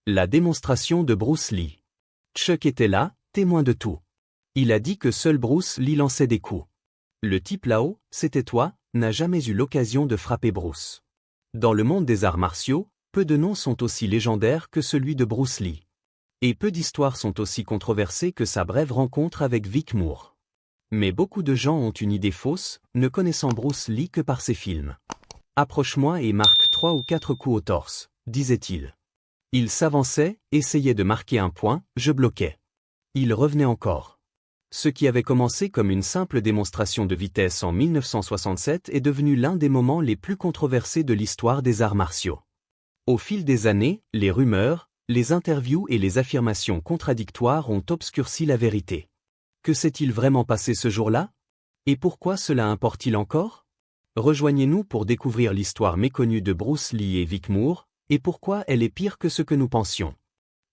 La démonstration de Bruce Lee. Chuck était là, témoin de tout. Il a dit que seul Bruce Lee lançait des coups. Le type là-haut, c'était toi, n'a jamais eu l'occasion de frapper Bruce. Dans le monde des arts martiaux, peu de noms sont aussi légendaires que celui de Bruce Lee. Et peu d'histoires sont aussi controversées que sa brève rencontre avec Vic Moore. Mais beaucoup de gens ont une idée fausse, ne connaissant Bruce Lee que par ses films. « Approche-moi et marque 3 ou 4 coups au torse », disait-il. Il s'avançait, essayait de marquer un point, je bloquais. Il revenait encore. Ce qui avait commencé comme une simple démonstration de vitesse en 1967 est devenu l'un des moments les plus controversés de l'histoire des arts martiaux. Au fil des années, les rumeurs, les interviews et les affirmations contradictoires ont obscurci la vérité. Que s'est-il vraiment passé ce jour-là? Et pourquoi cela importe-t-il encore? Rejoignez-nous pour découvrir l'histoire méconnue de Bruce Lee et Vic Moore, et pourquoi elle est pire que ce que nous pensions.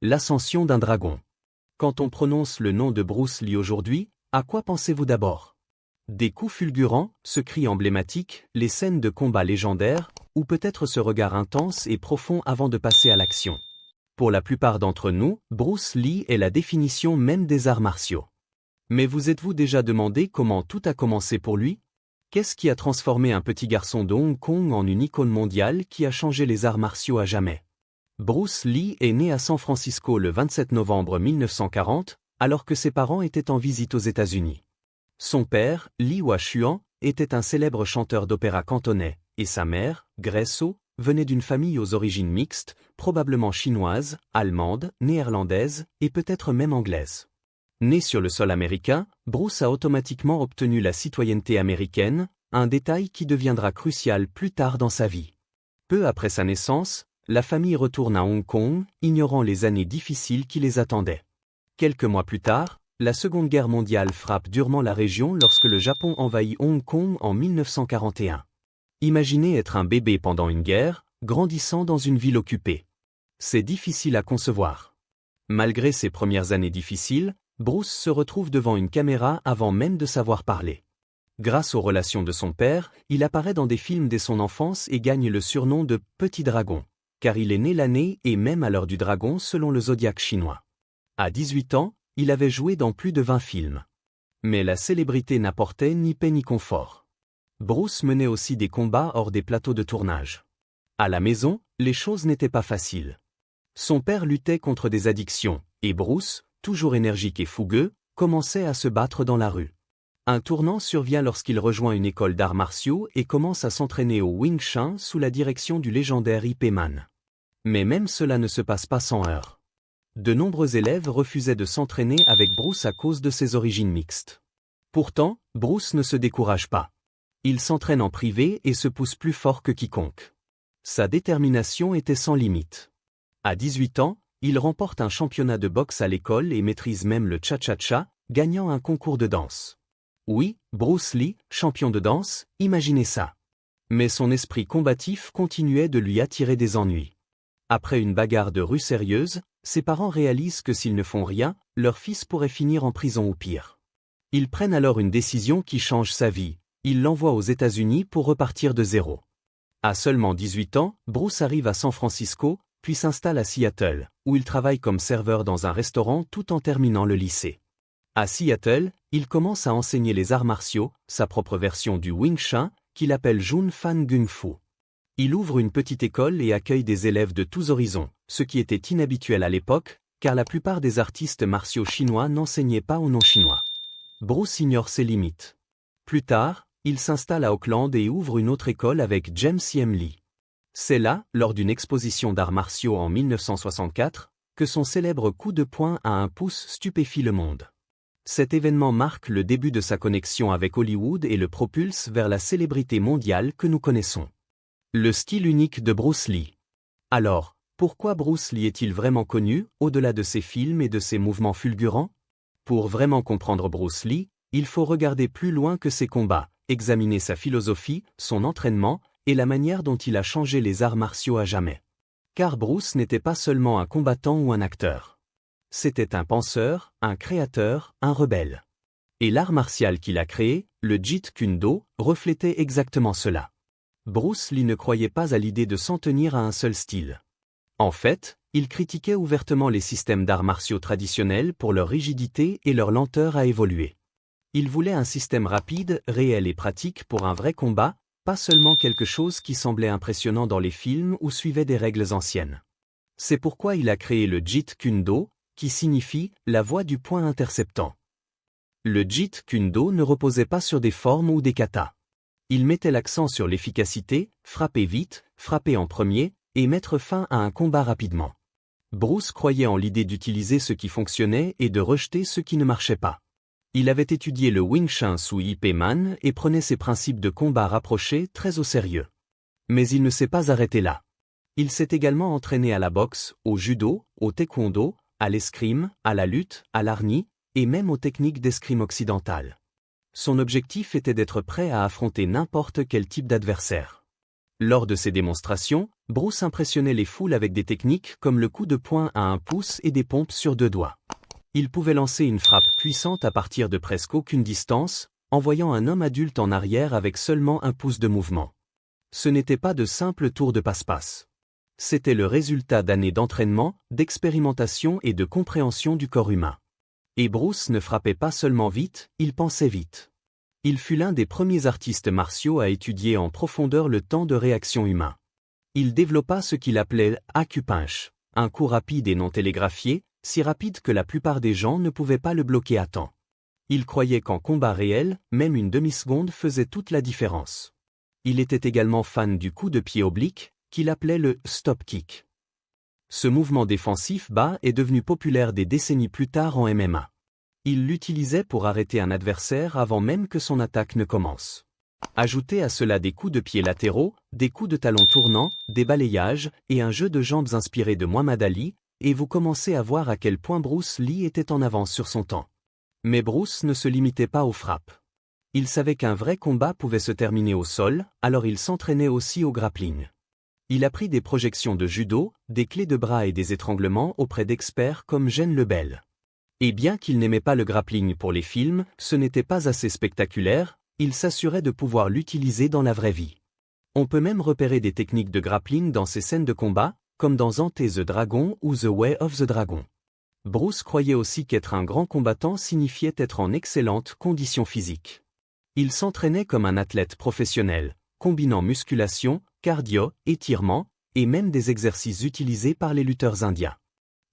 L'ascension d'un dragon. Quand on prononce le nom de Bruce Lee aujourd'hui, à quoi pensez-vous d'abord? Des coups fulgurants, ce cri emblématique, les scènes de combat légendaires, ou peut-être ce regard intense et profond avant de passer à l'action. Pour la plupart d'entre nous, Bruce Lee est la définition même des arts martiaux. Mais vous êtes-vous déjà demandé comment tout a commencé pour lui? Qu'est-ce qui a transformé un petit garçon de Hong Kong en une icône mondiale qui a changé les arts martiaux à jamais? Bruce Lee est né à San Francisco le 27 novembre 1940, alors que ses parents étaient en visite aux États-Unis. Son père, Lee Hua-chuan, était un célèbre chanteur d'opéra cantonais, et sa mère, Grace Oh, venait d'une famille aux origines mixtes, probablement chinoise, allemande, néerlandaise, et peut-être même anglaise. Né sur le sol américain, Bruce a automatiquement obtenu la citoyenneté américaine, un détail qui deviendra crucial plus tard dans sa vie. Peu après sa naissance, la famille retourne à Hong Kong, ignorant les années difficiles qui les attendaient. Quelques mois plus tard, la Seconde Guerre mondiale frappe durement la région lorsque le Japon envahit Hong Kong en 1941. Imaginez être un bébé pendant une guerre, grandissant dans une ville occupée. C'est difficile à concevoir. Malgré ses premières années difficiles, Bruce se retrouve devant une caméra avant même de savoir parler. Grâce aux relations de son père, il apparaît dans des films dès son enfance et gagne le surnom de « Petit Dragon », car il est né l'année et même à l'heure du dragon selon le zodiaque chinois. À 18 ans, il avait joué dans plus de 20 films. Mais la célébrité n'apportait ni paix ni confort. Bruce menait aussi des combats hors des plateaux de tournage. À la maison, les choses n'étaient pas faciles. Son père luttait contre des addictions, et Bruce, toujours énergique et fougueux, commençait à se battre dans la rue. Un tournant survient lorsqu'il rejoint une école d'arts martiaux et commence à s'entraîner au Wing Chun sous la direction du légendaire Ip Man. Mais même cela ne se passe pas sans heurts. De nombreux élèves refusaient de s'entraîner avec Bruce à cause de ses origines mixtes. Pourtant, Bruce ne se décourage pas. Il s'entraîne en privé et se pousse plus fort que quiconque. Sa détermination était sans limite. À 18 ans, il remporte un championnat de boxe à l'école et maîtrise même le cha-cha-cha, gagnant un concours de danse. Oui, Bruce Lee, champion de danse, imaginez ça. Mais son esprit combatif continuait de lui attirer des ennuis. Après une bagarre de rue sérieuse, ses parents réalisent que s'ils ne font rien, leur fils pourrait finir en prison ou pire. Ils prennent alors une décision qui change sa vie, ils l'envoient aux États-Unis pour repartir de zéro. À seulement 18 ans, Bruce arrive à San Francisco, puis s'installe à Seattle, où il travaille comme serveur dans un restaurant tout en terminant le lycée. À Seattle, il commence à enseigner les arts martiaux, sa propre version du Wing Chun, qu'il appelle Jun Fan Gung Fu. Il ouvre une petite école et accueille des élèves de tous horizons, ce qui était inhabituel à l'époque, car la plupart des artistes martiaux chinois n'enseignaient pas aux non-chinois. Bruce ignore ses limites. Plus tard, il s'installe à Auckland et ouvre une autre école avec James Yam Lee. C'est là, lors d'une exposition d'arts martiaux en 1964, que son célèbre coup de poing à un pouce stupéfie le monde. Cet événement marque le début de sa connexion avec Hollywood et le propulse vers la célébrité mondiale que nous connaissons. Le style unique de Bruce Lee. Alors, pourquoi Bruce Lee est-il vraiment connu, au-delà de ses films et de ses mouvements fulgurants? Pour vraiment comprendre Bruce Lee, il faut regarder plus loin que ses combats, examiner sa philosophie, son entraînement, et la manière dont il a changé les arts martiaux à jamais. Car Bruce n'était pas seulement un combattant ou un acteur. C'était un penseur, un créateur, un rebelle. Et l'art martial qu'il a créé, le Jeet Kune Do, reflétait exactement cela. Bruce Lee ne croyait pas à l'idée de s'en tenir à un seul style. En fait, Il critiquait ouvertement les systèmes d'arts martiaux traditionnels pour leur rigidité et leur lenteur à évoluer. Il voulait un système rapide, réel et pratique pour un vrai combat, pas seulement quelque chose qui semblait impressionnant dans les films ou suivait des règles anciennes. C'est pourquoi il a créé le Jeet Kune Do, qui signifie « la voie du point interceptant ». Le Jeet Kune Do ne reposait pas sur des formes ou des katas. Il mettait l'accent sur l'efficacité, frapper vite, frapper en premier, et mettre fin à un combat rapidement. Bruce croyait en l'idée d'utiliser ce qui fonctionnait et de rejeter ce qui ne marchait pas. Il avait étudié le Wing Chun sous Ip Man et prenait ses principes de combat rapprochés très au sérieux. Mais il ne s'est pas arrêté là. Il s'est également entraîné à la boxe, au judo, au taekwondo, à l'escrime, à la lutte, à l'arni, et même aux techniques d'escrime occidentale. Son objectif était d'être prêt à affronter n'importe quel type d'adversaire. Lors de ses démonstrations, Bruce impressionnait les foules avec des techniques comme le coup de poing à 1 pouce et des pompes sur 2 doigts. Il pouvait lancer une frappe puissante à partir de presque aucune distance, envoyant un homme adulte en arrière avec seulement 1 pouce de mouvement. Ce n'était pas de simples tours de passe-passe. C'était le résultat d'années d'entraînement, d'expérimentation et de compréhension du corps humain. Et Bruce ne frappait pas seulement vite, il pensait vite. Il fut l'un des premiers artistes martiaux à étudier en profondeur le temps de réaction humain. Il développa ce qu'il appelait acupunch, un coup rapide et non télégraphié, si rapide que la plupart des gens ne pouvaient pas le bloquer à temps. Il croyait qu'en combat réel, même une demi-seconde faisait toute la différence. Il était également fan du coup de pied oblique, qu'il appelait le stop kick. Ce mouvement défensif bas est devenu populaire des décennies plus tard en MMA. Il l'utilisait pour arrêter un adversaire avant même que son attaque ne commence. Ajoutez à cela des coups de pied latéraux, des coups de talon tournants, des balayages et un jeu de jambes inspiré de Muhammad Ali, et vous commencez à voir à quel point Bruce Lee était en avance sur son temps. Mais Bruce ne se limitait pas aux frappes. Il savait qu'un vrai combat pouvait se terminer au sol, alors il s'entraînait aussi au grappling. Il apprit des projections de judo, des clés de bras et des étranglements auprès d'experts comme Gene Lebel. Et bien qu'il n'aimait pas le grappling pour les films, ce n'était pas assez spectaculaire, il s'assurait de pouvoir l'utiliser dans la vraie vie. On peut même repérer des techniques de grappling dans ses scènes de combat, comme dans Enter the Dragon ou The Way of the Dragon. Bruce croyait aussi qu'être un grand combattant signifiait être en excellente condition physique. Il s'entraînait comme un athlète professionnel, combinant musculation, cardio, étirement, et même des exercices utilisés par les lutteurs indiens.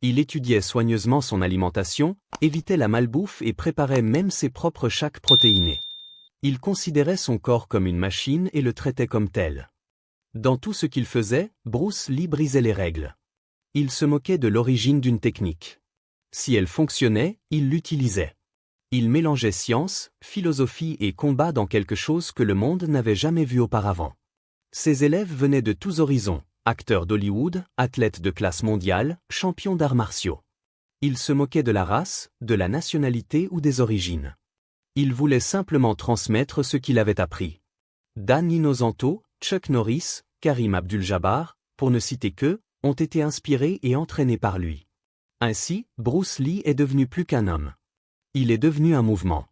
Il étudiait soigneusement son alimentation, évitait la malbouffe et préparait même ses propres shakes protéinés. Il considérait son corps comme une machine et le traitait comme tel. Dans tout ce qu'il faisait, Bruce Lee brisait les règles. Il se moquait de l'origine d'une technique. Si elle fonctionnait, il l'utilisait. Il mélangeait science, philosophie et combat dans quelque chose que le monde n'avait jamais vu auparavant. Ses élèves venaient de tous horizons, acteurs d'Hollywood, athlètes de classe mondiale, champions d'arts martiaux. Il se moquait de la race, de la nationalité ou des origines. Il voulait simplement transmettre ce qu'il avait appris. Dan Inosanto, Chuck Norris, Karim Abdul-Jabbar, pour ne citer qu'eux, ont été inspirés et entraînés par lui. Ainsi, Bruce Lee est devenu plus qu'un homme. Il est devenu un mouvement.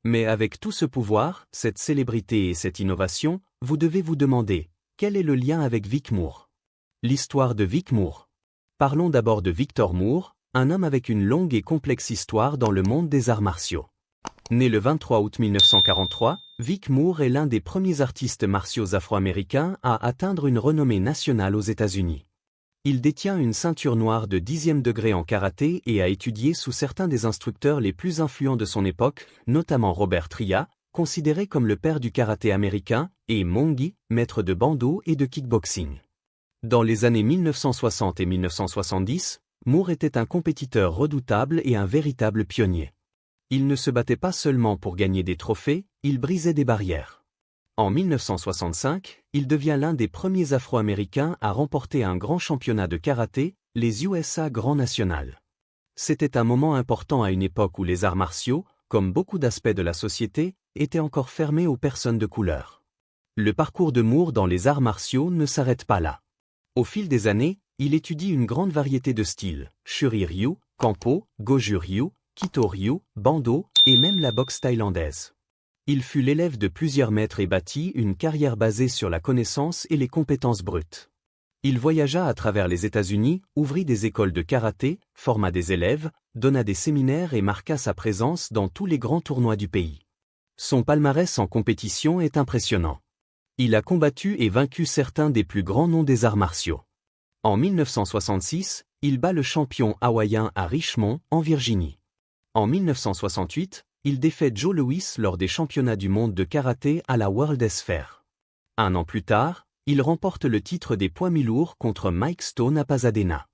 Mais avec tout ce pouvoir, cette célébrité et cette innovation, vous devez vous demander, quel est le lien avec Vic Moore? L'histoire de Vic Moore. Parlons d'abord de Victor Moore, un homme avec une longue et complexe histoire dans le monde des arts martiaux. Né le 23 août 1943, Vic Moore est l'un des premiers artistes martiaux afro-américains à atteindre une renommée nationale aux États-Unis. Il détient une ceinture noire de 10e degré en karaté et a étudié sous certains des instructeurs les plus influents de son époque, notamment Robert Tria, considéré comme le père du karaté américain, et Mongi, maître de bando et de kickboxing. Dans les années 1960 et 1970, Moore était un compétiteur redoutable et un véritable pionnier. Il ne se battait pas seulement pour gagner des trophées, il brisait des barrières. En 1965, il devient l'un des premiers Afro-Américains à remporter un grand championnat de karaté, les USA Grand National. C'était un moment important à une époque où les arts martiaux, comme beaucoup d'aspects de la société, étaient encore fermés aux personnes de couleur. Le parcours de Moore dans les arts martiaux ne s'arrête pas là. Au fil des années, il étudie une grande variété de styles, Shuri-ryu, Kampo, Goju-ryu, Kito-ryu, Bando, et même la boxe thaïlandaise. Il fut l'élève de plusieurs maîtres et bâtit une carrière basée sur la connaissance et les compétences brutes. Il voyagea à travers les États-Unis, ouvrit des écoles de karaté, forma des élèves, donna des séminaires et marqua sa présence dans tous les grands tournois du pays. Son palmarès en compétition est impressionnant. Il a combattu et vaincu certains des plus grands noms des arts martiaux. En 1966, il bat le champion hawaïen à Richmond, en Virginie. En 1968, il défait Joe Louis lors des championnats du monde de karaté à la World's Fair. Un an plus tard, il remporte le titre des poids mi-lourds contre Mike Stone à Pasadena.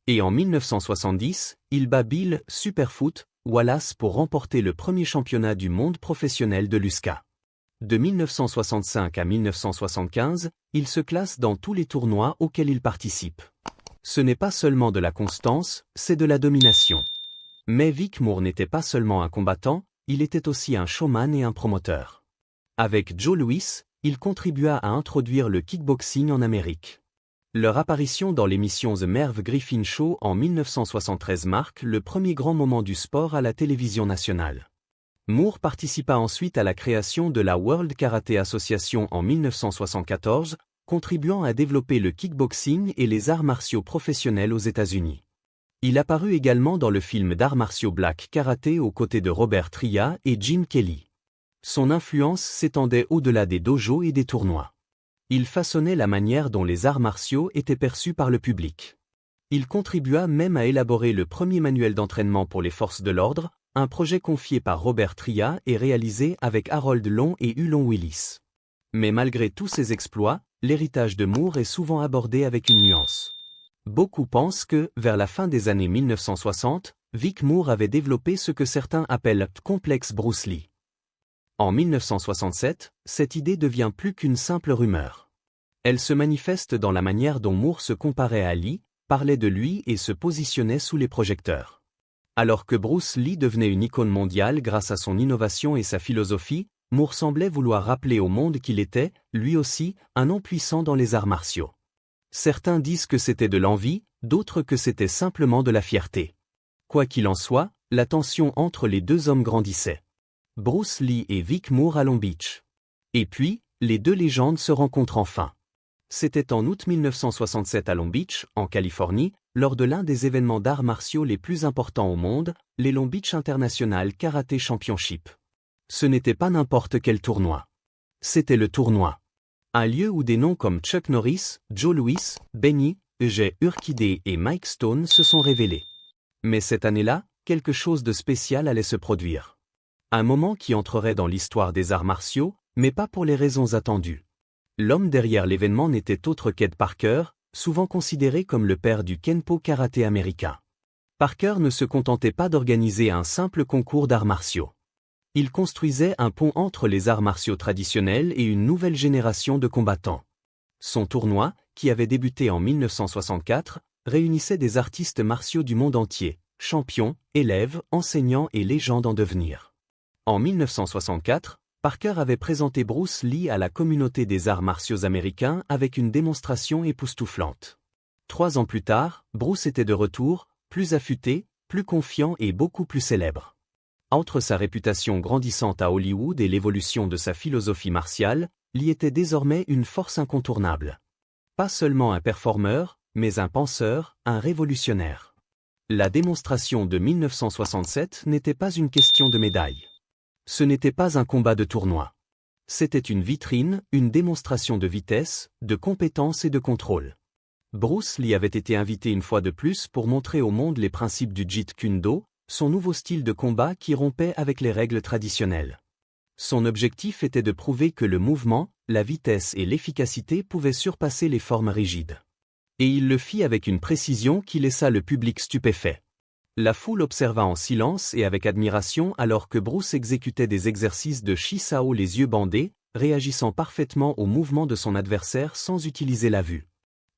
Et en 1970, il bat Bill « Superfoot » Wallace pour remporter le premier championnat du monde professionnel de l'USCA. De 1965 à 1975, il se classe dans tous les tournois auxquels il participe. Ce n'est pas seulement de la constance, c'est de la domination. Mais Vic Moore n'était pas seulement un combattant, il était aussi un showman et un promoteur. Avec Joe Louis, il contribua à introduire le kickboxing en Amérique. Leur apparition dans l'émission The Merv Griffin Show en 1973 marque le premier grand moment du sport à la télévision nationale. Moore participa ensuite à la création de la World Karate Association en 1974, contribuant à développer le kickboxing et les arts martiaux professionnels aux États-Unis. Il apparut également dans le film d'arts martiaux Black Karate aux côtés de Robert Tria et Jim Kelly. Son influence s'étendait au-delà des dojos et des tournois. Il façonnait la manière dont les arts martiaux étaient perçus par le public. Il contribua même à élaborer le premier manuel d'entraînement pour les forces de l'ordre, un projet confié par Robert Tria et réalisé avec Harold Long et Hulon Willis. Mais malgré tous ses exploits, l'héritage de Moore est souvent abordé avec une nuance. Beaucoup pensent que, vers la fin des années 1960, Vic Moore avait développé ce que certains appellent « complexe Bruce Lee ». En 1967, cette idée devient plus qu'une simple rumeur. Elle se manifeste dans la manière dont Moore se comparait à Lee, parlait de lui et se positionnait sous les projecteurs. Alors que Bruce Lee devenait une icône mondiale grâce à son innovation et sa philosophie, Moore semblait vouloir rappeler au monde qu'il était, lui aussi, un nom puissant dans les arts martiaux. Certains disent que c'était de l'envie, d'autres que c'était simplement de la fierté. Quoi qu'il en soit, la tension entre les deux hommes grandissait. Bruce Lee et Vic Moore à Long Beach. Et puis, les deux légendes se rencontrent enfin. C'était en août 1967 à Long Beach, en Californie, lors de l'un des événements d'arts martiaux les plus importants au monde, les Long Beach International Karate Championship. Ce n'était pas n'importe quel tournoi. C'était le tournoi. Un lieu où des noms comme Chuck Norris, Joe Louis, Benny, Eugene Urquidé et Mike Stone se sont révélés. Mais cette année-là, quelque chose de spécial allait se produire. Un moment qui entrerait dans l'histoire des arts martiaux, mais pas pour les raisons attendues. L'homme derrière l'événement n'était autre qu'Ed Parker, souvent considéré comme le père du Kenpo karaté américain. Parker ne se contentait pas d'organiser un simple concours d'arts martiaux. Il construisait un pont entre les arts martiaux traditionnels et une nouvelle génération de combattants. Son tournoi, qui avait débuté en 1964, réunissait des artistes martiaux du monde entier, champions, élèves, enseignants et légendes en devenir. En 1964, Parker avait présenté Bruce Lee à la communauté des arts martiaux américains avec une démonstration époustouflante. 3 ans plus tard, Bruce était de retour, plus affûté, plus confiant et beaucoup plus célèbre. Entre sa réputation grandissante à Hollywood et l'évolution de sa philosophie martiale, Lee était désormais une force incontournable. Pas seulement un performeur, mais un penseur, un révolutionnaire. La démonstration de 1967 n'était pas une question de médaille. Ce n'était pas un combat de tournoi. C'était une vitrine, une démonstration de vitesse, de compétence et de contrôle. Bruce Lee avait été invité une fois de plus pour montrer au monde les principes du Jeet Kune Do, son nouveau style de combat qui rompait avec les règles traditionnelles. Son objectif était de prouver que le mouvement, la vitesse et l'efficacité pouvaient surpasser les formes rigides. Et il le fit avec une précision qui laissa le public stupéfait. La foule observa en silence et avec admiration alors que Bruce exécutait des exercices de Shisao les yeux bandés, réagissant parfaitement aux mouvements de son adversaire sans utiliser la vue.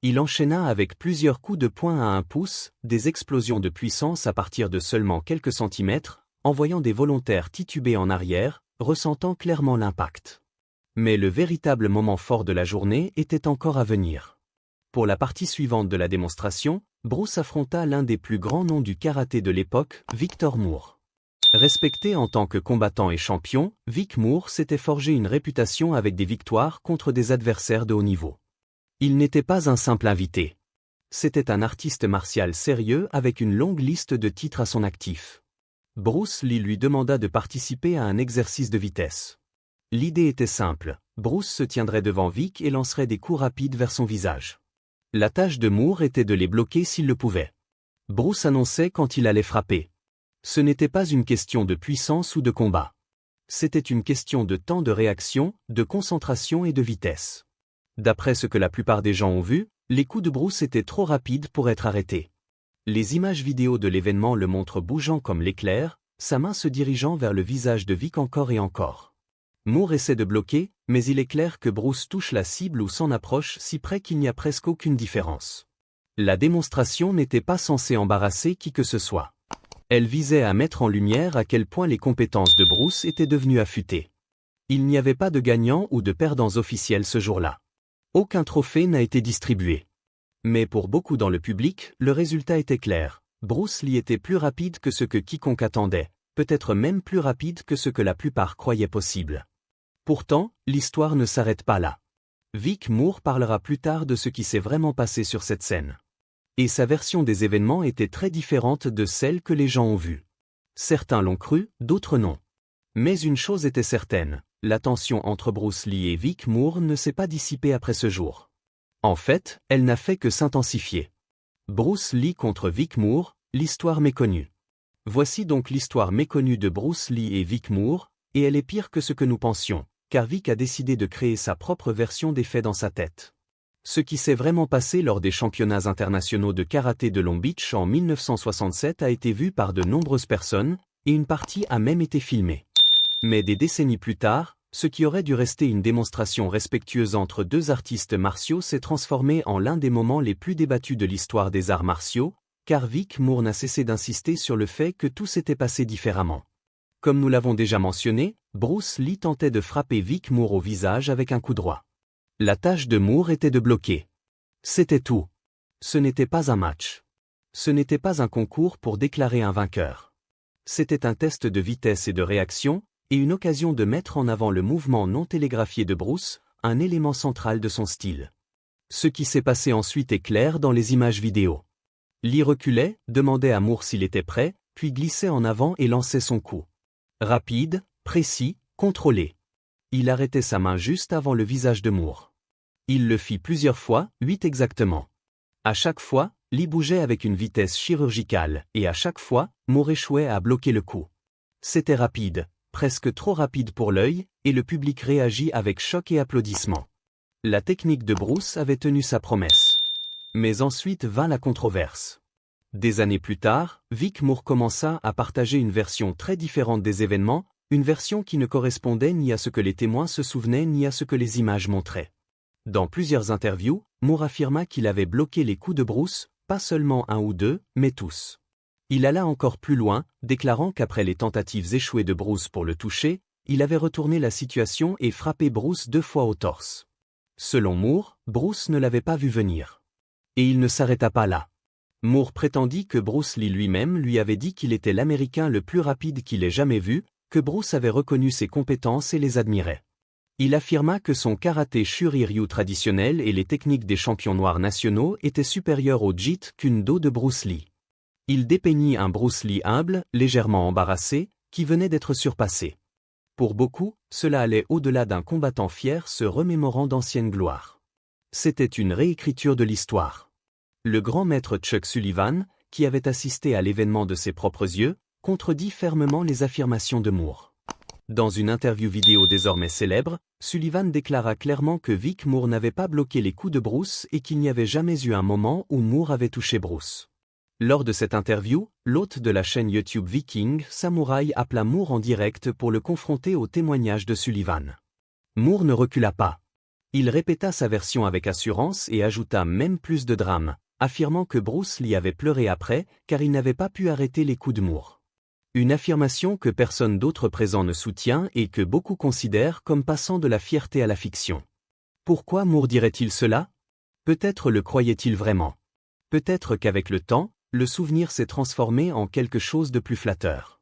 Il enchaîna avec plusieurs coups de poing à 1 pouce, des explosions de puissance à partir de seulement quelques centimètres, envoyant des volontaires tituber en arrière, ressentant clairement l'impact. Mais le véritable moment fort de la journée était encore à venir. Pour la partie suivante de la démonstration, Bruce affronta l'un des plus grands noms du karaté de l'époque, Victor Moore. Respecté en tant que combattant et champion, Vic Moore s'était forgé une réputation avec des victoires contre des adversaires de haut niveau. Il n'était pas un simple invité. C'était un artiste martial sérieux avec une longue liste de titres à son actif. Bruce Lee lui demanda de participer à un exercice de vitesse. L'idée était simple, Bruce se tiendrait devant Vic et lancerait des coups rapides vers son visage. La tâche de Moore était de les bloquer s'il le pouvait. Bruce annonçait quand il allait frapper. Ce n'était pas une question de puissance ou de combat. C'était une question de temps de réaction, de concentration et de vitesse. D'après ce que la plupart des gens ont vu, les coups de Bruce étaient trop rapides pour être arrêtés. Les images vidéo de l'événement le montrent bougeant comme l'éclair, sa main se dirigeant vers le visage de Vic encore et encore. Moore essaie de bloquer, mais il est clair que Bruce touche la cible ou s'en approche si près qu'il n'y a presque aucune différence. La démonstration n'était pas censée embarrasser qui que ce soit. Elle visait à mettre en lumière à quel point les compétences de Bruce étaient devenues affûtées. Il n'y avait pas de gagnants ou de perdants officiels ce jour-là. Aucun trophée n'a été distribué. Mais pour beaucoup dans le public, le résultat était clair. Bruce Lee était plus rapide que ce que quiconque attendait, peut-être même plus rapide que ce que la plupart croyaient possible. Pourtant, l'histoire ne s'arrête pas là. Vic Moore parlera plus tard de ce qui s'est vraiment passé sur cette scène. Et sa version des événements était très différente de celle que les gens ont vue. Certains l'ont cru, d'autres non. Mais une chose était certaine, la tension entre Bruce Lee et Vic Moore ne s'est pas dissipée après ce jour. En fait, elle n'a fait que s'intensifier. Bruce Lee contre Vic Moore, l'histoire méconnue. Voici donc l'histoire méconnue de Bruce Lee et Vic Moore, et elle est pire que ce que nous pensions, car Vic a décidé de créer sa propre version des faits dans sa tête. Ce qui s'est vraiment passé lors des championnats internationaux de karaté de Long Beach en 1967 a été vu par de nombreuses personnes, et une partie a même été filmée. Mais des décennies plus tard, ce qui aurait dû rester une démonstration respectueuse entre deux artistes martiaux s'est transformé en l'un des moments les plus débattus de l'histoire des arts martiaux, car Vic Moore n'a cessé d'insister sur le fait que tout s'était passé différemment. Comme nous l'avons déjà mentionné, Bruce Lee tentait de frapper Vic Moore au visage avec un coup droit. La tâche de Moore était de bloquer. C'était tout. Ce n'était pas un match. Ce n'était pas un concours pour déclarer un vainqueur. C'était un test de vitesse et de réaction, et une occasion de mettre en avant le mouvement non télégraphié de Bruce, un élément central de son style. Ce qui s'est passé ensuite est clair dans les images vidéo. Lee reculait, demandait à Moore s'il était prêt, puis glissait en avant et lançait son coup. Rapide, précis, contrôlé. Il arrêtait sa main juste avant le visage de Moore. Il le fit plusieurs fois, 8 exactement. À chaque fois, Lee bougeait avec une vitesse chirurgicale, et à chaque fois, Moore échouait à bloquer le coup. C'était rapide, presque trop rapide pour l'œil, et le public réagit avec choc et applaudissements. La technique de Bruce avait tenu sa promesse. Mais ensuite vint la controverse. Des années plus tard, Vic Moore commença à partager une version très différente des événements, une version qui ne correspondait ni à ce que les témoins se souvenaient ni à ce que les images montraient. Dans plusieurs interviews, Moore affirma qu'il avait bloqué les coups de Bruce, pas seulement un ou deux, mais tous. Il alla encore plus loin, déclarant qu'après les tentatives échouées de Bruce pour le toucher, il avait retourné la situation et frappé Bruce 2 fois au torse. Selon Moore, Bruce ne l'avait pas vu venir. Et il ne s'arrêta pas là. Moore prétendit que Bruce Lee lui-même lui avait dit qu'il était l'Américain le plus rapide qu'il ait jamais vu, que Bruce avait reconnu ses compétences et les admirait. Il affirma que son karaté Shuri-ryu traditionnel et les techniques des champions noirs nationaux étaient supérieurs au Jeet Kune Do de Bruce Lee. Il dépeignit un Bruce Lee humble, légèrement embarrassé, qui venait d'être surpassé. Pour beaucoup, cela allait au-delà d'un combattant fier se remémorant d'anciennes gloires. C'était une réécriture de l'histoire. Le grand maître Chuck Sullivan, qui avait assisté à l'événement de ses propres yeux, contredit fermement les affirmations de Moore. Dans une interview vidéo désormais célèbre, Sullivan déclara clairement que Vic Moore n'avait pas bloqué les coups de Bruce et qu'il n'y avait jamais eu un moment où Moore avait touché Bruce. Lors de cette interview, l'hôte de la chaîne YouTube Viking, Samurai, appela Moore en direct pour le confronter au témoignage de Sullivan. Moore ne recula pas. Il répéta sa version avec assurance et ajouta même plus de drame, affirmant que Bruce Lee avait pleuré après, car il n'avait pas pu arrêter les coups de Moore. Une affirmation que personne d'autre présent ne soutient et que beaucoup considèrent comme passant de la fierté à la fiction. Pourquoi Moore dirait-il cela? Peut-être le croyait-il vraiment. Peut-être qu'avec le temps, le souvenir s'est transformé en quelque chose de plus flatteur.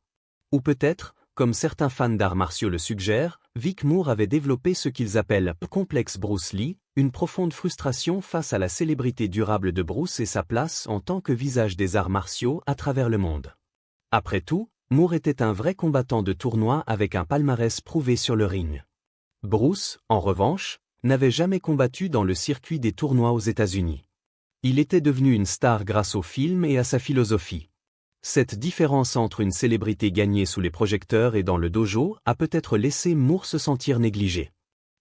Ou peut-être, comme certains fans d'arts martiaux le suggèrent, Vic Moore avait développé ce qu'ils appellent « complexe Bruce Lee », une profonde frustration face à la célébrité durable de Bruce et sa place en tant que visage des arts martiaux à travers le monde. Après tout, Moore était un vrai combattant de tournoi avec un palmarès prouvé sur le ring. Bruce, en revanche, n'avait jamais combattu dans le circuit des tournois aux États-Unis. Il était devenu une star grâce au film et à sa philosophie. Cette différence entre une célébrité gagnée sous les projecteurs et dans le dojo a peut-être laissé Moore se sentir négligé.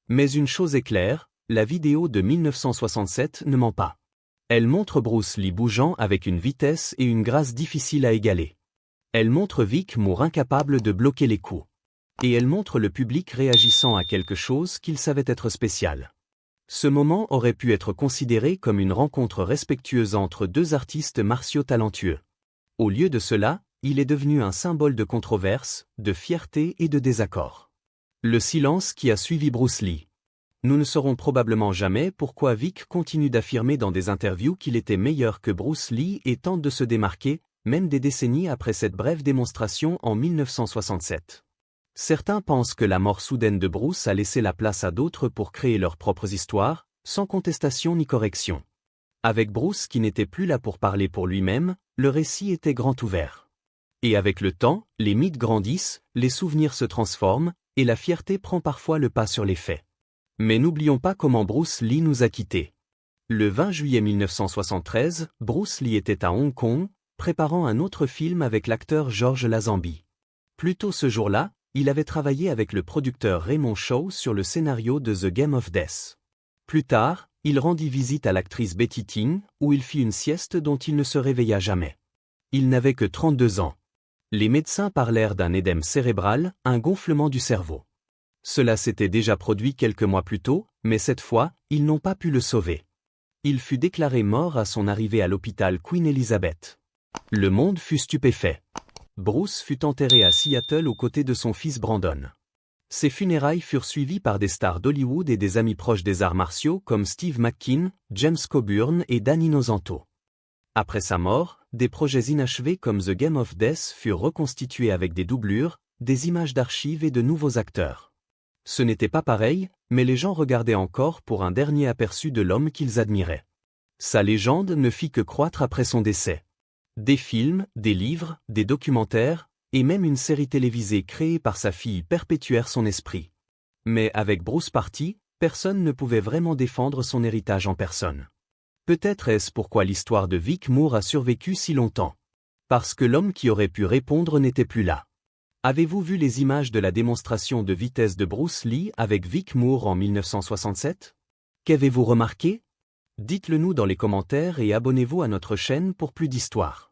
Mais une chose est claire, la vidéo de 1967 ne ment pas. Elle montre Bruce Lee bougeant avec une vitesse et une grâce difficiles à égaler. Elle montre Vic Moore incapable de bloquer les coups. Et elle montre le public réagissant à quelque chose qu'il savait être spécial. Ce moment aurait pu être considéré comme une rencontre respectueuse entre deux artistes martiaux talentueux. Au lieu de cela, il est devenu un symbole de controverse, de fierté et de désaccord. Le silence qui a suivi Bruce Lee. Nous ne saurons probablement jamais pourquoi Vic continue d'affirmer dans des interviews qu'il était meilleur que Bruce Lee et tente de se démarquer, même des décennies après cette brève démonstration en 1967. Certains pensent que la mort soudaine de Bruce a laissé la place à d'autres pour créer leurs propres histoires, sans contestation ni correction. Avec Bruce qui n'était plus là pour parler pour lui-même, le récit était grand ouvert. Et avec le temps, les mythes grandissent, les souvenirs se transforment, et la fierté prend parfois le pas sur les faits. Mais n'oublions pas comment Bruce Lee nous a quittés. Le 20 juillet 1973, Bruce Lee était à Hong Kong, préparant un autre film avec l'acteur George Lazenby. Plus tôt ce jour-là, il avait travaillé avec le producteur Raymond Shaw sur le scénario de The Game of Death. Plus tard, il rendit visite à l'actrice Betty Ting, où il fit une sieste dont il ne se réveilla jamais. Il n'avait que 32 ans. Les médecins parlèrent d'un édème cérébral, un gonflement du cerveau. Cela s'était déjà produit quelques mois plus tôt, mais cette fois, ils n'ont pas pu le sauver. Il fut déclaré mort à son arrivée à l'hôpital Queen Elizabeth. Le monde fut stupéfait. Bruce fut enterré à Seattle aux côtés de son fils Brandon. Ses funérailles furent suivies par des stars d'Hollywood et des amis proches des arts martiaux comme Steve McKean, James Coburn et Dan Inosanto. Après sa mort, des projets inachevés comme The Game of Death furent reconstitués avec des doublures, des images d'archives et de nouveaux acteurs. Ce n'était pas pareil, mais les gens regardaient encore pour un dernier aperçu de l'homme qu'ils admiraient. Sa légende ne fit que croître après son décès. Des films, des livres, des documentaires, et même une série télévisée créée par sa fille perpétuèrent son esprit. Mais avec Bruce parti, personne ne pouvait vraiment défendre son héritage en personne. Peut-être est-ce pourquoi l'histoire de Vic Moore a survécu si longtemps. Parce que l'homme qui aurait pu répondre n'était plus là. Avez-vous vu les images de la démonstration de vitesse de Bruce Lee avec Vic Moore en 1967? Qu'avez-vous remarqué? Dites-le nous dans les commentaires et abonnez-vous à notre chaîne pour plus d'histoires.